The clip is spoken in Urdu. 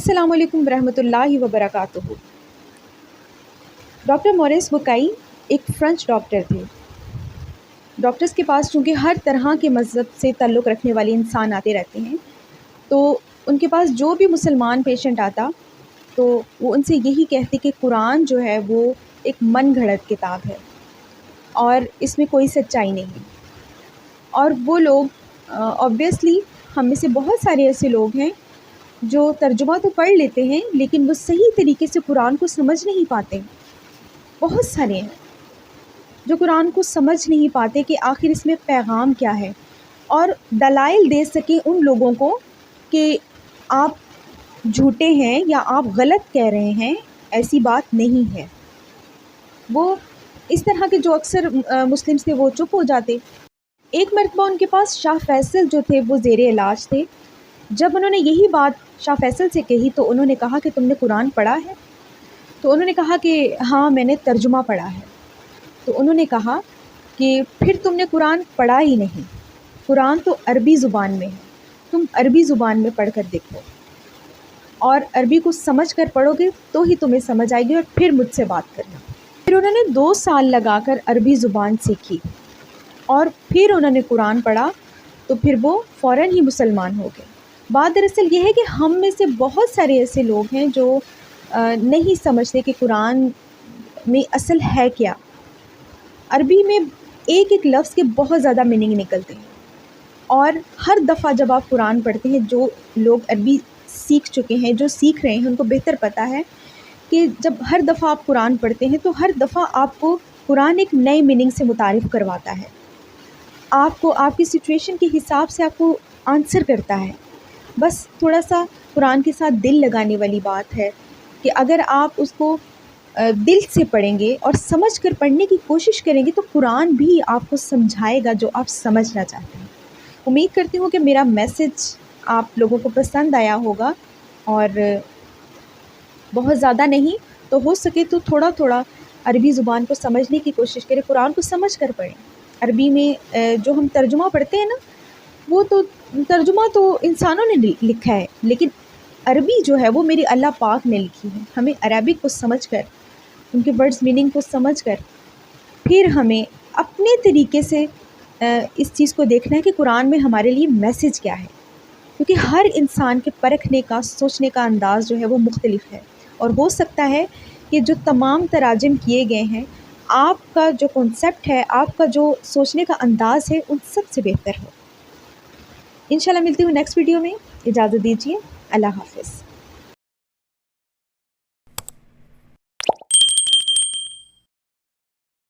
السلام علیکم ورحمۃ اللہ وبرکاتہ۔ ڈاکٹر موریس بکائی ایک فرینچ ڈاکٹر تھے۔ ڈاکٹرز کے پاس چونکہ ہر طرح کے مذہب سے تعلق رکھنے والے انسان آتے رہتے ہیں، تو ان کے پاس جو بھی مسلمان پیشنٹ آتا تو وہ ان سے یہی کہتے کہ قرآن جو ہے وہ ایک من گھڑت کتاب ہے اور اس میں کوئی سچائی نہیں۔ اور وہ لوگ آبویسلی ہم میں سے بہت سارے ایسے لوگ ہیں جو ترجمہ تو پڑھ لیتے ہیں لیکن وہ صحیح طریقے سے قرآن کو سمجھ نہیں پاتے۔ بہت سارے ہیں جو قرآن کو سمجھ نہیں پاتے کہ آخر اس میں پیغام کیا ہے، اور دلائل دے سکیں ان لوگوں کو کہ آپ جھوٹے ہیں یا آپ غلط کہہ رہے ہیں، ایسی بات نہیں ہے۔ وہ اس طرح کے جو اکثر مسلمس تھے وہ چپ ہو جاتے۔ ایک مرتبہ ان کے پاس شاہ فیصل جو تھے وہ زیر علاج تھے۔ جب انہوں نے یہی بات شاہ فیصل سے کہی تو انہوں نے کہا کہ تم نے قرآن پڑھا ہے؟ تو انہوں نے کہا کہ ہاں میں نے ترجمہ پڑھا ہے۔ تو انہوں نے کہا کہ پھر تم نے قرآن پڑھا ہی نہیں، قرآن تو عربی زبان میں ہے، تم عربی زبان میں پڑھ کر دیکھو، اور عربی کو سمجھ کر پڑھو گے تو ہی تمہیں سمجھ آئے گی، اور پھر مجھ سے بات کرنا۔ پھر انہوں نے 2 سال لگا کر عربی زبان سیکھی اور پھر انہوں نے قرآن پڑھا تو پھر وہ فوراً ہی مسلمان ہو گئے۔ بات دراصل یہ ہے کہ ہم میں سے بہت سارے ایسے لوگ ہیں جو نہیں سمجھتے کہ قرآن میں اصل ہے کیا۔ عربی میں ایک ایک لفظ کے بہت زیادہ میننگ نکلتے ہیں، اور ہر دفعہ جب آپ قرآن پڑھتے ہیں، جو لوگ عربی سیکھ چکے ہیں، جو سیکھ رہے ہیں، ان کو بہتر پتہ ہے کہ جب ہر دفعہ آپ قرآن پڑھتے ہیں تو ہر دفعہ آپ کو قرآن ایک نئے میننگ سے متعارف کرواتا ہے، آپ کو آپ کی سچویشن کے حساب سے آپ کو آنسر کرتا ہے۔ بس تھوڑا سا قرآن کے ساتھ دل لگانے والی بات ہے کہ اگر آپ اس کو دل سے پڑھیں گے اور سمجھ کر پڑھنے کی کوشش کریں گے تو قرآن بھی آپ کو سمجھائے گا جو آپ سمجھنا چاہتے ہیں۔ امید کرتی ہوں کہ میرا میسج آپ لوگوں کو پسند آیا ہوگا، اور بہت زیادہ نہیں تو ہو سکے تو تھوڑا تھوڑا عربی زبان کو سمجھنے کی کوشش کریں، قرآن کو سمجھ کر پڑھیں۔ عربی میں جو ہم ترجمہ پڑھتے ہیں نا، وہ تو ترجمہ تو انسانوں نے لکھا ہے، لیکن عربی جو ہے وہ میری اللہ پاک نے لکھی ہے۔ ہمیں عربک کو سمجھ کر، ان کے ورڈز میننگ کو سمجھ کر، پھر ہمیں اپنے طریقے سے اس چیز کو دیکھنا ہے کہ قرآن میں ہمارے لیے میسج کیا ہے، کیونکہ ہر انسان کے پرکھنے کا، سوچنے کا انداز جو ہے وہ مختلف ہے، اور ہو سکتا ہے کہ جو تمام تراجم کیے گئے ہیں، آپ کا جو کنسیپٹ ہے، آپ کا جو سوچنے کا انداز ہے، ان سب سے بہتر ہو۔ انشاءاللہ ملتی ہوں نیکسٹ ویڈیو میں، اجازت دیجیے، اللہ حافظ۔